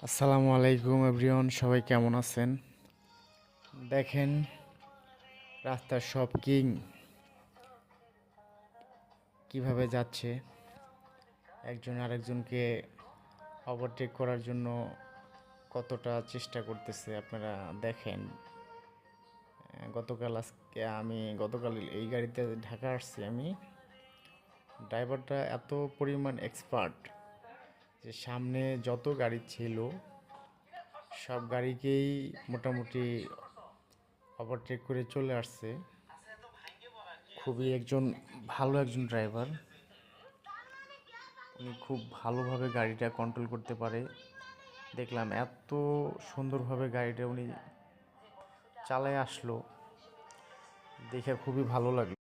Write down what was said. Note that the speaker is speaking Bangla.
আসসালামু আলাইকুম এভরিওয়ান, সবাই কেমন আছেন? দেখেন, রাস্তার সব কিং কিভাবে যাচ্ছে, একজন আরেকজনকে ওভারটেক করার জন্য কতটা চেষ্টা করতেছে আপনারা দেখেন। গতকাল এই গাড়িতে ঢাকা আসছি আমি। ড্রাইভারটা এত পরিমাণ এক্সপার্ট যে সামনে যত গাড়ি ছিল সব গাড়িকেই মোটামুটি ওভারটেক করে চলে আসছে। খুবই ভালো একজন ড্রাইভার। উনি খুব ভালোভাবে গাড়িটা কন্ট্রোল করতে পারে। দেখলাম এত সুন্দরভাবে গাড়িটা উনি চালায় আসলো, দেখে খুবই ভালো লাগলো।